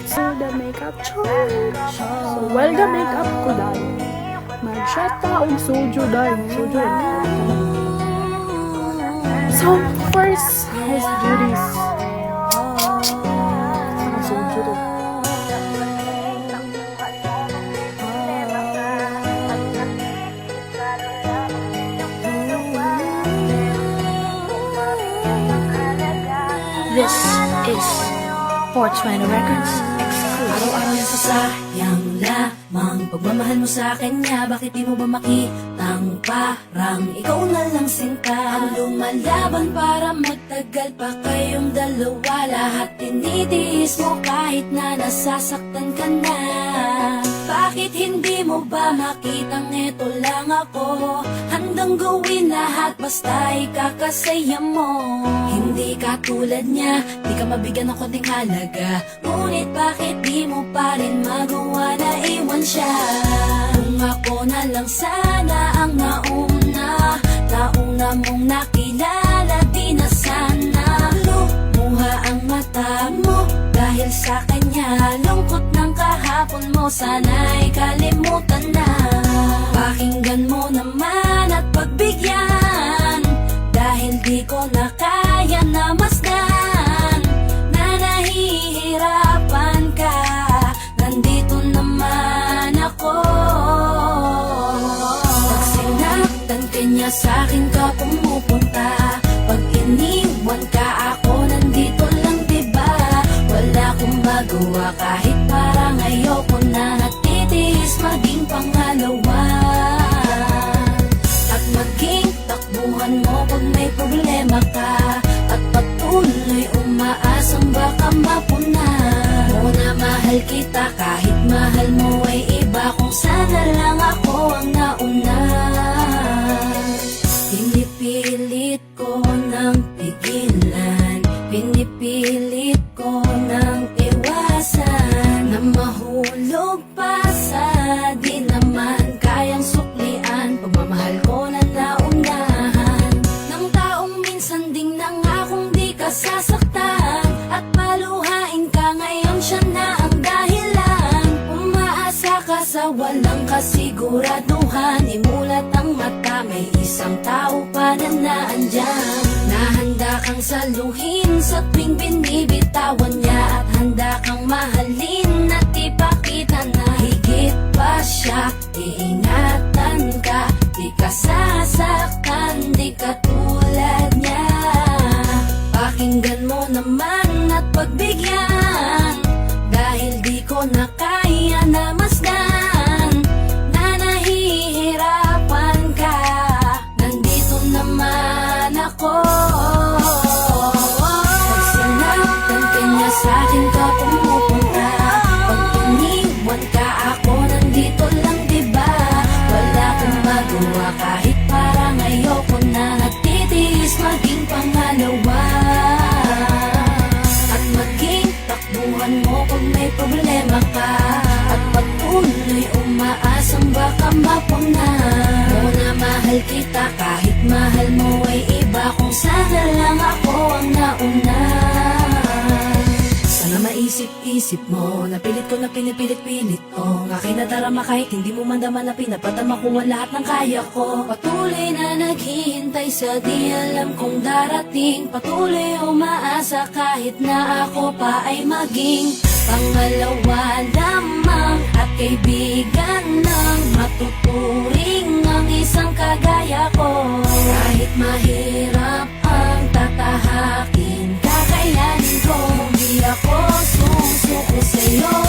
to the makeup challenge. So, while the makeup ko dahil, mag-shot pa og soju dahil. Soju. So, first, let's do this. Saka soju to. This is 420 Records exclusive. Araw-araw yan sa sayang lamang pagmamahal mo sa akin nga. Bakit di mo ba makitang parang ikaw na lang sinta ang lumalaban para magtagal pa kayong dalawa. Lahat tinitiis mo kahit na nasasaktan ka na. Bakit hindi mo ba makitang eto lang ako? Handang gawin lahat basta ikakasaya mo. Hindi ka tulad niya, di ka mabigyan ng konting halaga. Ngunit bakit di mo pa rin magawa na iwan siya? Kung ako na lang sana ang nauna mong nakilala, di na sana lumuha ang mata mo dahil sa kanya. Lungkot ng kahapon mo, sana'y kalimutan na. Pakinggan mo naman at pagbigyan, dahil di ko na kaya na masdan na nahihirapan ka. Nandito naman ako. Pag sinaktan ka niya, sa'kin ka pumupunta. Pag iniwan ka, ako nandito lang, diba? Wala akong magawa kahit parang ayoko na. Natitiis maging pangalawa at maging takbuhan mo pag may problema ka. At patuloy umaasang baka mapuna mo na mahal kita kahit mahal mo ay iba. Kung sana lang ako ang nauna. Pinipilit ko ng pigilan, pinipilit ko ng iwasan na mahulog pa sa di naman kayang suklian. Pagmamahal ko na naunahan ng taong minsan ding nangakong di ka sasaktan. At paluhain ka ngayon, siya na ang dahilan. Umaasa ka sa walang kasiguraduhan. Imulat ang mata, may isang tao pa na naandyan. Nahanda kang saluhin sa tuwing binibitawan niya. At handa kang mahalin at ipakita na higit pa siya. Iingatan ka, di ka sasaktan, di ka tulad niya. Pakinggan mo naman at pagbigyan, dahil di ko na kaya na masdan na nahihirapan ka. Nandito naman ako. Pag sinaktan ka niya, sa'kin ka pumupunta. Pag iniwan ka, ako nandito lang, diba? Wala akong magawa kahit parang ayoko na. Natitiis maging pangalawa at maging takbuhan mo kung may problema ka. At patuloy umaasang baka mapuna mo na mahal kita kahit mahal mo ay iba. Kung sana lang ako ang nauna. Sana maisip-isip mo, napilit ko na pinipilit-pilit ko. Ang aking nadarama kahit hindi mo mandama na pinapatama ko ang lahat ng kaya ko. Patuloy na naghihintay sa di alam kung darating. Patuloy umaasa kahit na ako pa ay maging pangalawa lamang. At kaibigan ng matuturing ang isang kagaya ko. Kahit mahirap ang tatahakin, kakayanin ko. Hindi ako susuko sa'yo.